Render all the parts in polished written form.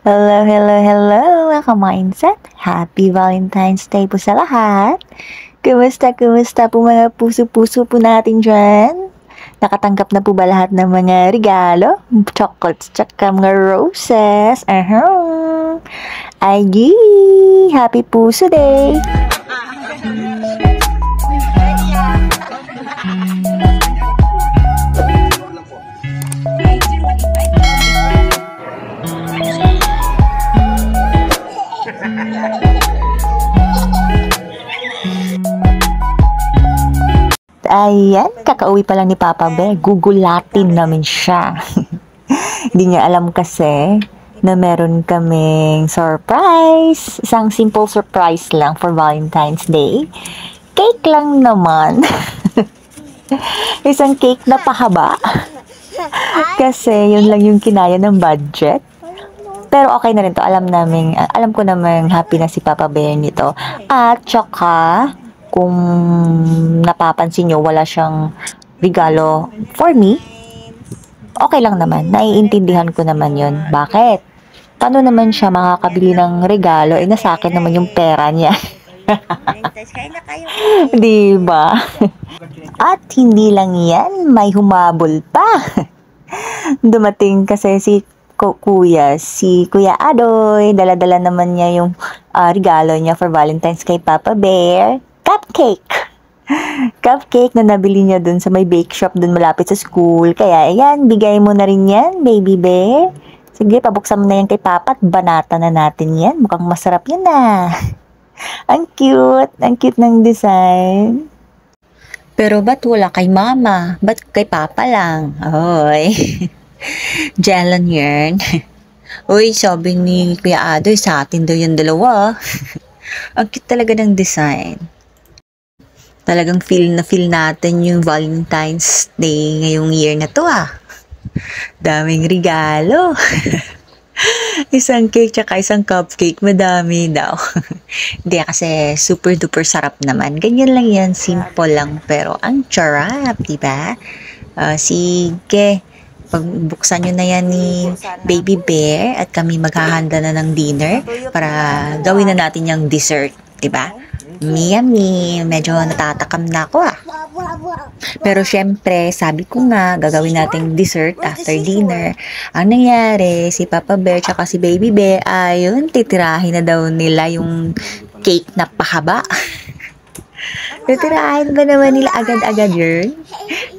Hello, hello, hello mga ka-mindset! Happy Valentine's Day po sa lahat! Kumusta po mga puso-puso po natin dyan? Nakatanggap na po ba lahat ng mga regalo? Chocolates, tsaka mga roses? Ay, Happy Puso Day! Ayan, kakauwi pa lang ni Papa Bear. Gugulatin namin siya. Hindi niya alam kasi na meron kaming surprise. Isang simple surprise lang for Valentine's Day. Cake lang naman. Isang cake na pahaba. Kasi yun lang yung kinaya ng budget. Pero okay na rin to. Alam ko namang happy na si Papa Bear nito. At tsaka, kung napapansin nyo, wala siyang regalo for me, okay lang naman. Naiintindihan ko naman yun. Bakit? Paano naman siya makakabili ng regalo? Nasa akin naman yung pera niya. Diba? At hindi lang yan, may humabol pa. Dumating kasi si Kuya Adoy. Dala-dala naman niya yung regalo niya for Valentine's kay Papa Bear. Cupcake na nabili niya dun sa may bake shop dun malapit sa school. Kaya, ayan, bigay mo na rin yan, baby bear. Sige, pabuksan mo na yan kay Papa at banata na natin yan. Mukhang masarap yan Ang cute ng design. Pero ba't wala kay Mama? Ba't kay Papa lang? Oy, Jalan yan. Uy, sabi ni Kuya Adoy, sa atin daw yung dalawa. Ang cute talaga ng design. Talagang feel natin yung Valentine's Day ngayong year na to Daming regalo. Isang cake tsaka isang cupcake, madami daw. Hindi kasi super duper sarap naman. Ganyan lang yan, simple lang pero ang charap, diba? Sige, pagbuksan nyo na yan ni Baby Bear at kami maghahanda na ng dinner para gawin na natin yung dessert, diba? Yummy, medyo natatakam na ako Pero syempre, sabi ko nga, gagawin nating dessert after dinner. Ang nangyari, si Papa Bear tsaka si Baby Bear, ayun, titirahin na daw nila yung cake na pahaba. Titirahin ba naman nila agad-agad yun?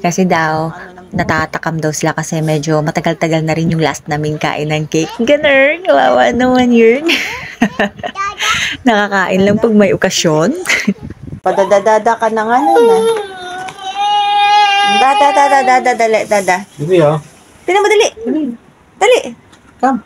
Kasi daw, natatakam daw sila kasi medyo matagal-tagal na rin yung last namin kain ng cake. Ganun, kawawa naman yun. Nakakain lang pag may okasyon. Padadadada ka na nga nun Dada. Dali Pina mo dali. Dali. Come.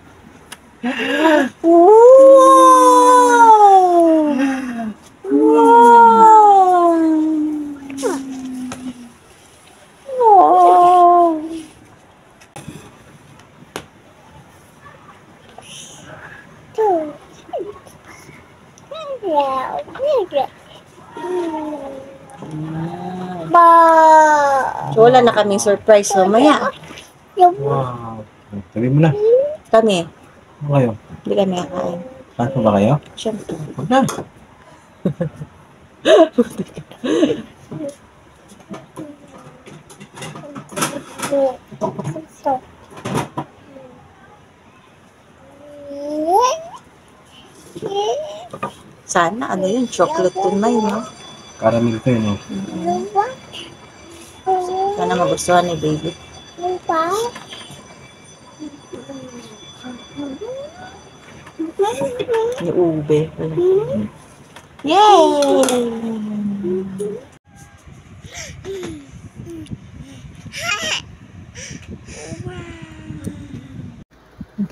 So, wala na kaming surprise mamaya. Wow. Sabi mo na. Kami. Ano kayo? Hindi kami kakain. Saan po ba kayo? Siyempre. Huwag na. Sana, ano yun? Chocolate tunay, no? Caramel ko yun, no? Sana magustuhan ni baby. Ni ube. Yay!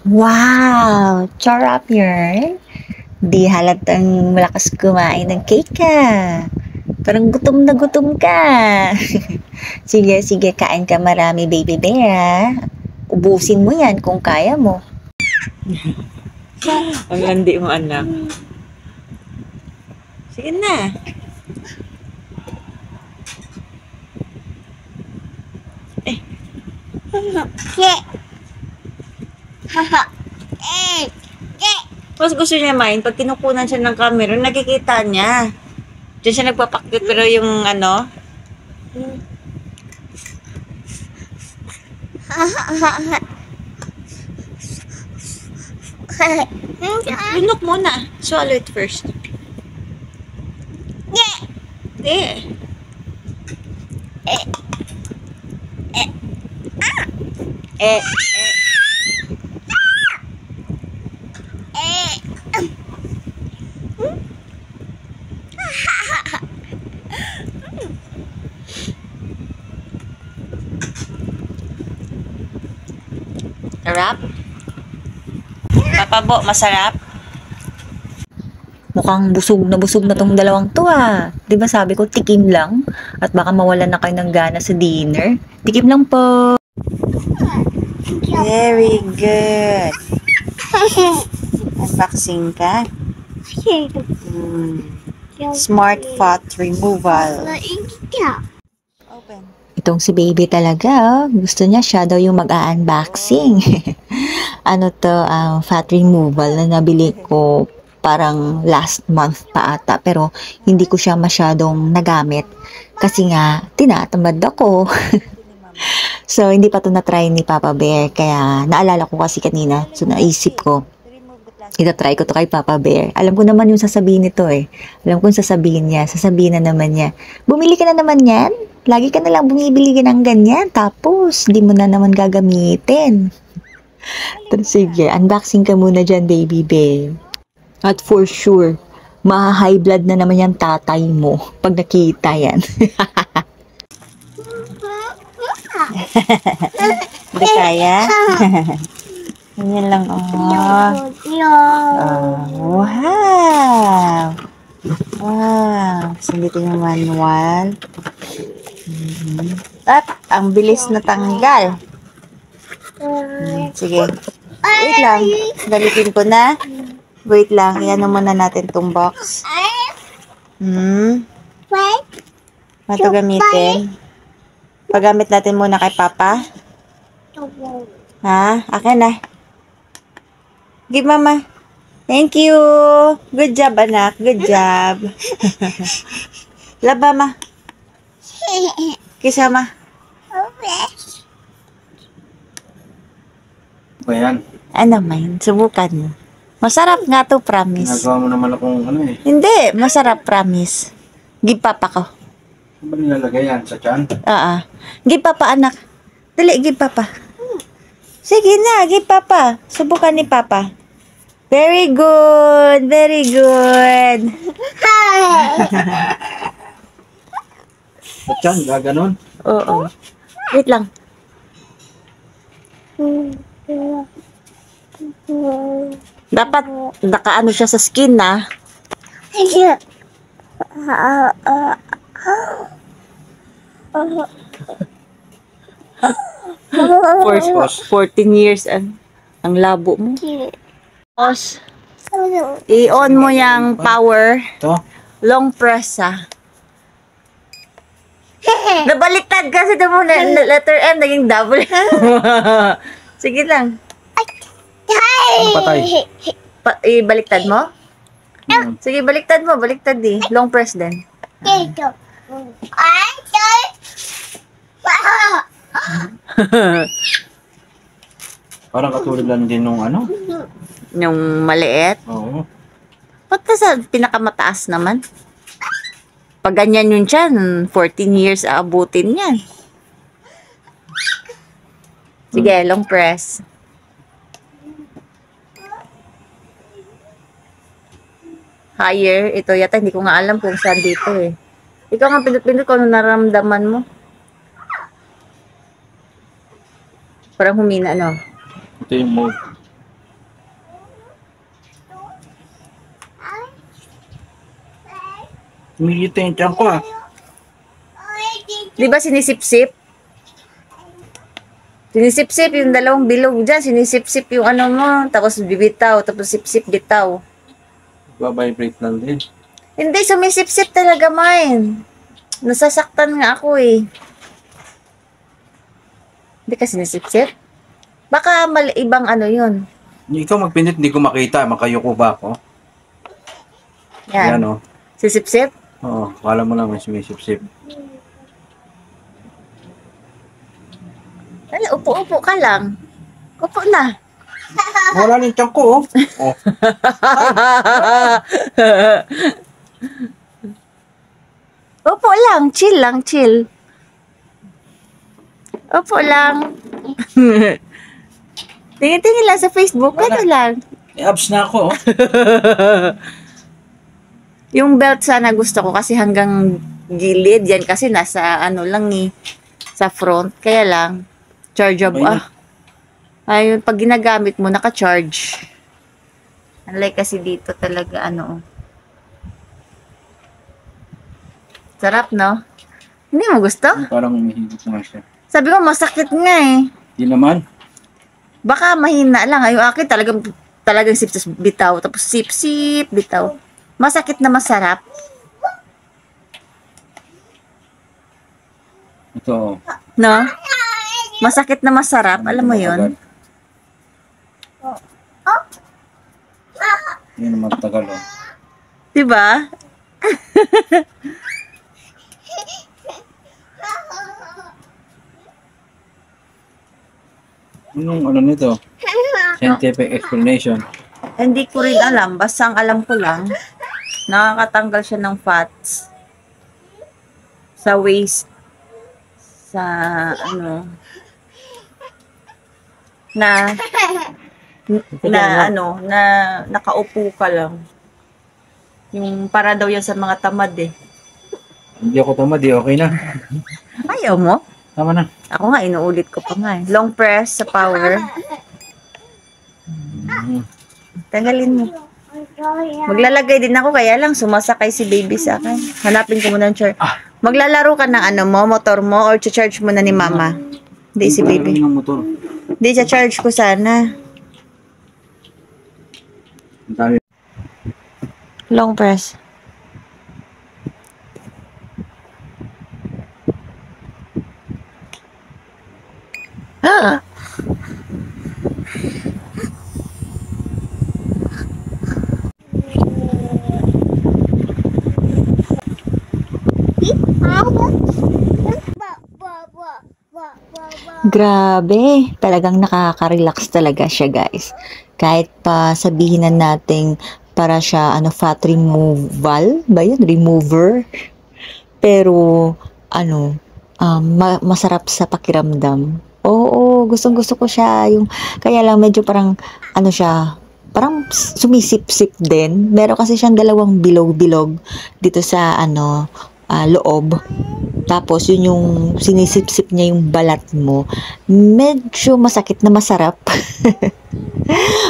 Wow! Charap yun. Di halatang malakas kumain ng cake Parang gutom na gutom ka. Sige, kain ka marami, Baby Bear. Ubusin mo yan kung kaya mo. Ang landi mo, anak. Sige na. Mas gusto niya main, pag kinukunan siya ng camera, nakikita niya. Diyan siya nagpapakit, pero yung ano, lunok muna. Swallow it first. Hindi. Eh. Sarap? Papa Bo, masarap? Mukhang busog na tong dalawang to ah. 'Di ba sabi ko tikim lang at baka mawalan na kayo ng gana sa dinner. Tikim lang po. Very good. Unboxing ka. Smart fat removal. Open. Itong si baby talaga, gusto niya siya daw yung mag-unboxing. Ano to, fat removal na nabili ko parang last month pa ata, pero hindi ko siya masyadong nagamit kasi nga tinatamad ako. So hindi pa to na-try ni Papa Bear, kaya naalala ko kasi kanina, so naisip ko ita-try ko to kay Papa Bear. Alam ko naman yung sasabihin nito eh. Alam ko yung sasabihin niya. Sasabihin na naman niya, bumili ka na naman yan? Lagi ka na lang bumibili ka ng ganyan. Tapos, di mo na naman gagamitin. Sige, unboxing ka muna dyan, baby Bear. At for sure, ma-high blood na naman yung tatay mo pag nakita yan. Hindi kaya? Ganyan lang, wow. Wow. So, dito yung manual. At, ang bilis na tanggal. Sige. Wait lang. Galitin ko na. Wait lang. Iyan muna natin tong box. Ito gamitin. Paggamit natin muna kay Papa. Ha? Akin na. Give mama. Thank you. Good job, anak. Good job. Love, mama. Kiss, mama. Ba yan? Ano man? Subukan mo. Masarap nga to, promise. Nagawa mo naman akong ano eh. Hindi. Masarap, promise. Give papa ko. Saan ba nilalagay yan? Sa tiyan? Give papa, anak. Dali, give papa. Sige na, give papa. Subukan ni papa. Very good. Very good. Sa tiyan? Gaganon? Oo. Wait lang. Dapat nakaano siya sa skin na. For 14 years ang labo mo. Tapos, i-on mo yung power. Ito? Long press Nabaliktad kasi ito mo na letter M, naging double. Sige lang. Ano patay? Ibaliktad mo? Sige, baliktad mo. Baliktad di. Long press din. Parang katulad lang din nung ano? Yung maliit. Oo. Ba't sa pinakamataas naman? Pag ganyan yun siya, 14 years aabutin yan. Sige, long press. Higher. Ito yata, hindi ko nga alam kung saan dito eh. Ikaw nga pindot-pindot kung ano nararamdaman mo. Parang humina, no? Ito yung mode. Humigit yung tiyan ko ah. Di ba sinisip-sip? Sinisip-sip yung dalawang bilog dyan. Sinisip-sip yung ano mo. Tapos bibitaw. Tapos sip-sip bitaw. Ba-vibrate lang din. Hindi, sumisip-sip talaga mine. Nasasaktan nga ako eh. Hindi ka sinisip-sip? Baka ibang ano yun. Ikaw magpindot, hindi ko makita. Makayuko ba ako? Yan. Yan, oh. Sisip-sip. Oo, kala mo lang may sumisip-sip. Dali, upo-upo ka lang. Upo na. Wala rin tiyan ko, oh. Oh. Upo lang. Chill lang, chill. Upo lang. Tingin-tingin lang sa Facebook. Ano lang. May abs na ako, oh. Yung belt sana gusto ko kasi hanggang gilid. Yan kasi nasa ano lang eh. Sa front. Kaya lang. Chargeable. Okay na. Ayun, pag ginagamit mo, naka-charge. Unlike kasi dito talaga, ano. Sarap, no? Hindi mo gusto? Parang umihigit na siya. Sabi ko, masakit nga eh. Hindi naman. Baka mahina lang. Yung akin talagang sip bitaw. Tapos sip bitaw. Masakit na masarap. Ito, oh. No? Masakit na masarap. Alam mo yun? Yun naman tagal, oh. Diba? Anong ano nito? Scientific explanation. Hindi ko rin alam. Basta ang alam ko lang, nakakatanggal siya ng fats sa waist, sa ano, na nakaupo ka lang. Yung para daw yan sa mga tamad eh. Hindi ako tamad, okay na. Ayaw mo? Tama na. Ako nga, inuulit ko pa nga eh. Long press sa power. Tanggalin mo. Maglalagay din ako, kaya lang sumasakay si baby sa akin. Hanapin ko muna ng chair. Maglalaro ka ng ano mo, motor mo, or charge mo na ni mama? Hindi si baby. Ng motor. Hindi, charge ko sana. Ang dami. Long press. Ah! Grabe, talagang nakaka-relax talaga siya, guys. Kahit pa sabihin na nating para siya fat removal ba yun? Remover. Pero masarap sa pakiramdam. Oo, gustong-gusto ko siya. Kaya lang medyo parang siya, parang sumisip-sip din. Meron kasi siyang dalawang bilog-bilog dito sa loob. Tapos yun yung sinisip-sip niya yung balat mo. Medyo masakit na masarap.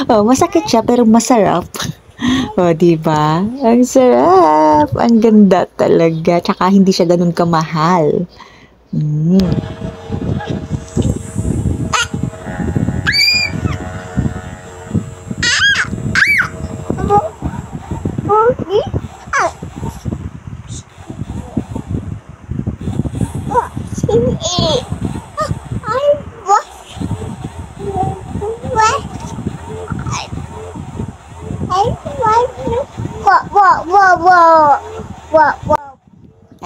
Masakit siya pero masarap. Diba? Ang sarap. Ang ganda talaga. Tsaka hindi siya ganun kamahal.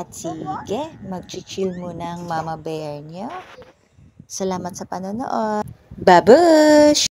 At sige, mag-chill muna ang mama bear niya. Salamat sa panonood. Babush!